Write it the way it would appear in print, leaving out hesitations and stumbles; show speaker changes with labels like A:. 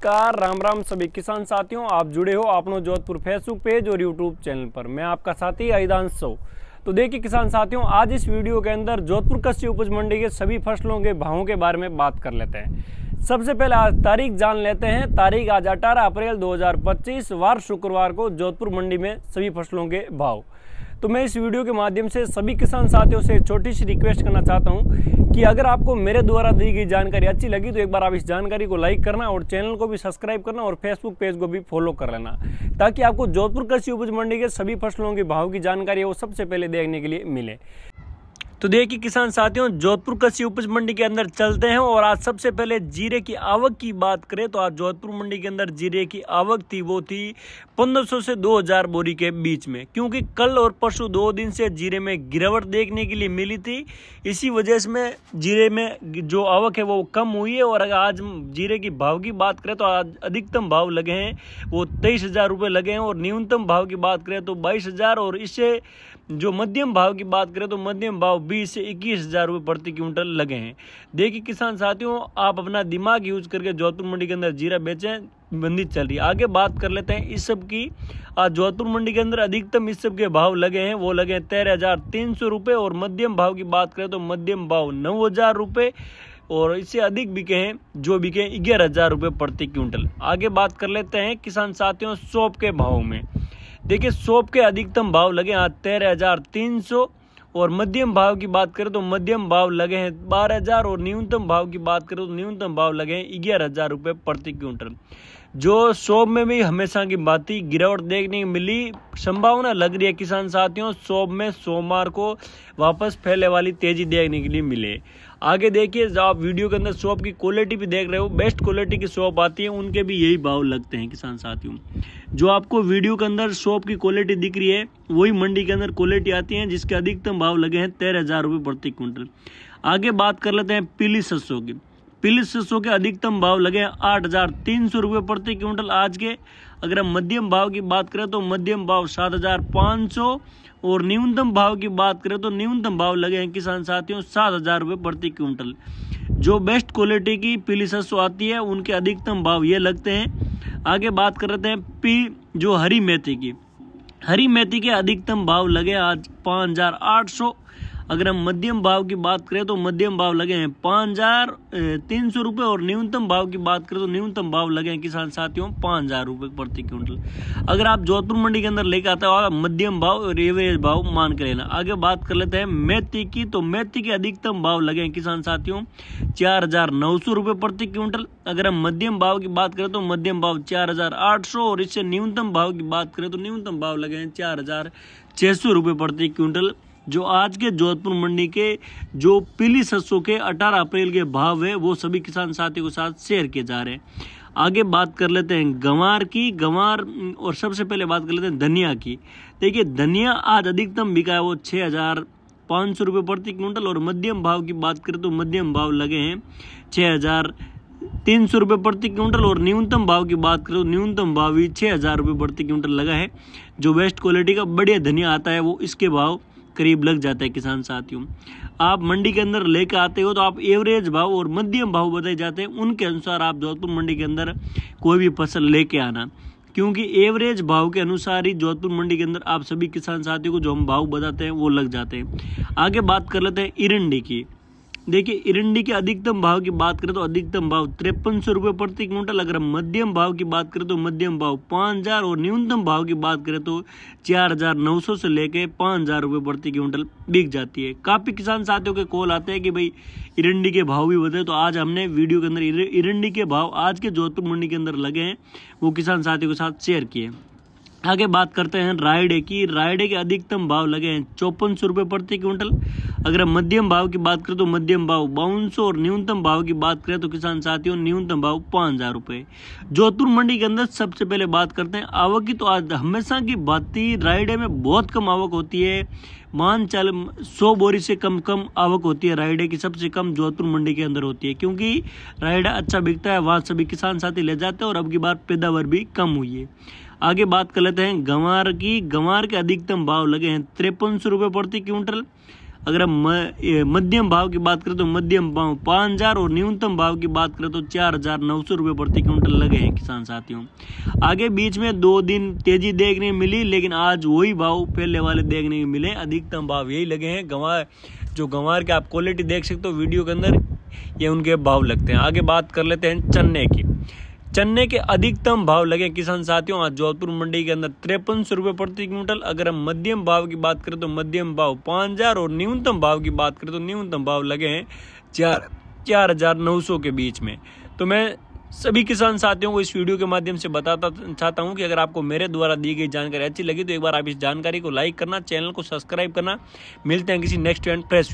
A: नमस्कार, राम राम सभी किसान साथियों। आप जुड़े हो अपनो जोधपुर फेसबुक पेज और यूट्यूब चैनल पर। मैं आपका साथी आइदांश। तो देखिए किसान साथियों, आज इस वीडियो के अंदर जोधपुर कृषि उपज मंडी के सभी फसलों के भावों के बारे में बात कर लेते हैं। सबसे पहले आज तारीख जान लेते हैं। तारीख आज 18 अप्रैल 2025 वार शुक्रवार को जोधपुर मंडी में सभी फसलों के भाव। तो मैं इस वीडियो के माध्यम से सभी किसान साथियों से एक छोटी सी रिक्वेस्ट करना चाहता हूं कि अगर आपको मेरे द्वारा दी गई जानकारी अच्छी लगी तो एक बार आप इस जानकारी को लाइक करना और चैनल को भी सब्सक्राइब करना और फेसबुक पेज को भी फॉलो कर लेना, ताकि आपको जोधपुर कृषि उपज मंडी के सभी फसलों के भाव की जानकारी वो सबसे पहले देखने के लिए मिले। तो देखिए किसान साथियों, जोधपुर कृषि उपज मंडी के अंदर चलते हैं और आज सबसे पहले जीरे की आवक की बात करें तो आज जोधपुर मंडी के अंदर जीरे की आवक थी वो थी 1500 से 2000 बोरी के बीच में, क्योंकि कल और परसों 2 दिन से जीरे में गिरावट देखने के लिए मिली थी। इसी वजह से जीरे में जो आवक है वो कम हुई है। और अगर आज जीरे की भाव की बात करें तो आज अधिकतम भाव लगे हैं वो 23,000 रुपये लगे हैं और न्यूनतम भाव की बात करें तो 22,000। और इससे जो मध्यम भाव की बात करें तो मध्यम भाव 20 से 21,000 रुपये प्रति क्विंटल लगे हैं। देखिए किसान साथियों, आप अपना दिमाग यूज करके जोधपुर मंडी के अंदर जीरा बेचें, मंदी चल रही है। आगे बात कर लेते हैं इस सब की। आज जोधपुर मंडी के अंदर अधिकतम इस सब के भाव लगे हैं वो लगे 13,300 रुपये और मध्यम भाव की बात करें तो मध्यम भाव 9,000 रुपये और इससे अधिक बिके हैं जो बिके 11,000 रुपये प्रति क्विंटल। आगे बात कर लेते हैं किसान साथियों सौंफ के भाव में। देखिए सौंफ के अधिकतम भाव लगे आज 13,300 और मध्यम भाव की बात करें तो मध्यम भाव लगे हैं 12,000 और न्यूनतम भाव की बात करें तो न्यूनतम भाव लगे हैं 11,000 रुपये प्रति क्विंटल। जो सौंफ में भी हमेशा की बात ही गिरावट देखने को मिली, संभावना लग रही है किसान साथियों सौंफ में सोमवार को वापस फैले वाली तेजी देखने के लिए मिले। आगे देखिए, जब आप वीडियो के अंदर सौंफ की क्वालिटी भी देख रहे हो, बेस्ट क्वालिटी की सौंफ आती है उनके भी यही भाव लगते हैं किसान साथियों। जो आपको वीडियो के अंदर सौंफ की क्वालिटी दिख रही है वही मंडी के अंदर क्वालिटी आती है जिसके अधिकतम भाव लगे हैं 13,000 रुपये प्रति क्विंटल। आगे बात कर लेते हैं पीली सरसों की। पीली सरसों के अधिकतम भाव लगे हैं 8,300 रुपये प्रति क्विंटल आज के। अगर हम मध्यम भाव की बात करें तो मध्यम भाव 7,500 और न्यूनतम भाव की बात करें तो न्यूनतम भाव लगे हैं किसान साथियों 7,000 रुपये प्रति क्विंटल। जो बेस्ट क्वालिटी की पीली सरसों आती है उनके अधिकतम भाव ये लगते हैं। आगे बात कर रहे हैं जो हरी मेथी की। हरी मेथी के अधिकतम भाव लगे आज 5,800। अगर हम मध्यम भाव की बात करें तो मध्यम भाव लगे हैं 5,300 रुपये और न्यूनतम भाव की बात करें तो न्यूनतम भाव लगे हैं किसान साथियों 5,000 रुपये प्रति क्विंटल। अगर आप जोधपुर मंडी के अंदर लेकर आते हो मध्यम भाव और एवरेज भाव मान कर लेना। आगे बात कर लेते हैं मेथी की। तो मेथी के अधिकतम भाव लगे हैं किसान साथियों 4,900 रुपये प्रति क्विंटल। अगर हम मध्यम भाव की बात करें तो मध्यम भाव 4,800 और इससे न्यूनतम भाव की बात करें तो न्यूनतम भाव लगे हैं 4,600 रुपये प्रति क्विंटल। जो आज के जोधपुर मंडी के जो पीली सरसों के 18 अप्रैल के भाव है वो सभी किसान साथियों के साथ शेयर किए जा रहे हैं। आगे बात कर लेते हैं गंवार की। गंवार और सबसे पहले बात कर लेते हैं धनिया की। देखिए धनिया आज अधिकतम बिका है वो 6,500 रुपये प्रति क्विंटल और मध्यम भाव की बात करें तो मध्यम भाव लगे हैं 6,300 रुपये प्रति क्विंटल और न्यूनतम भाव की बात करें तो न्यूनतम भाव भी 6,000 रुपये प्रति क्विंटल लगा है। जो बेस्ट क्वालिटी का बढ़िया धनिया आता है वो इसके भाव करीब लग जाता है किसान साथियों। आप मंडी के अंदर लेकर आते हो तो आप एवरेज भाव और मध्यम भाव बताए जाते हैं, उनके अनुसार आप जोधपुर मंडी के अंदर कोई भी फसल लेके आना, क्योंकि एवरेज भाव के अनुसार ही जोधपुर मंडी के अंदर आप सभी किसान साथियों को जो हम भाव बताते हैं वो लग जाते हैं। आगे बात कर लेते हैं इरंडी की। देखिए इरंडी के अधिकतम भाव की बात करें तो अधिकतम भाव 5,300 रुपये प्रति क्विंटल। अगर हम मध्यम भाव की बात करें तो मध्यम भाव 5,000 और न्यूनतम भाव की बात करें तो 4,900 से लेके 5,000 रुपये प्रति क्विंटल बिक जाती है। काफ़ी किसान साथियों के कॉल आते हैं कि भाई इरंडी के भाव भी बताए, तो आज हमने वीडियो के अंदर इरंडी के भाव आज के जोधपुर मंडी के अंदर लगे हैं वो किसान साथियों के साथ शेयर किए। आगे बात करते हैं रायडे की। रायडे के अधिकतम भाव लगे हैं 5,400 रुपये प्रति क्विंटल। अगर हम मध्यम भाव की बात करें तो मध्यम भाव 5,200 और न्यूनतम भाव की बात करें तो किसान साथियों न्यूनतम भाव 5,000 रुपये। जोधपुर मंडी के अंदर सबसे पहले बात करते हैं आवक की। तो आज हमेशा की बात ही रायडे में बहुत कम आवक होती है, मान चल 100 बोरी से कम आवक होती है। रायडे की सबसे कम जोधपुर मंडी के अंदर होती है, क्योंकि रायडा अच्छा बिकता है, वहाँ सभी किसान साथी ले जाते हैं और अब की बार पैदावार भी कम हुई है। आगे बात कर लेते हैं गंवार की। गंवार के अधिकतम भाव लगे हैं 5,300 रुपये प्रति क्विंटल। अगर हम मध्यम भाव की बात करें तो मध्यम भाव 5,000 और न्यूनतम भाव की बात करें तो 4,900 रुपये प्रति क्विंटल लगे हैं किसान साथियों। आगे बीच में 2 दिन तेजी देखने मिली, लेकिन आज वही भाव पहले वाले देखने को मिले। अधिकतम भाव यही लगे हैं। गंवार के आप क्वालिटी देख सकते हो वीडियो के अंदर, ये उनके भाव लगते हैं। आगे बात कर लेते हैं चन्ने की। चन्ने के अधिकतम भाव लगे किसान साथियों आज जोधपुर मंडी के अंदर 5300 रुपये प्रति क्विंटल। अगर हम मध्यम भाव की बात करें तो मध्यम भाव 5,000 और न्यूनतम भाव की बात करें तो न्यूनतम भाव लगे हैं 4,900 के बीच में। तो मैं सभी किसान साथियों को इस वीडियो के माध्यम से बताता चाहता हूं कि अगर आपको मेरे द्वारा दी गई जानकारी अच्छी लगी तो एक बार आप इस जानकारी को लाइक करना, चैनल को सब्सक्राइब करना। मिलते हैं किसी नेक्स्ट एंड फ्रेश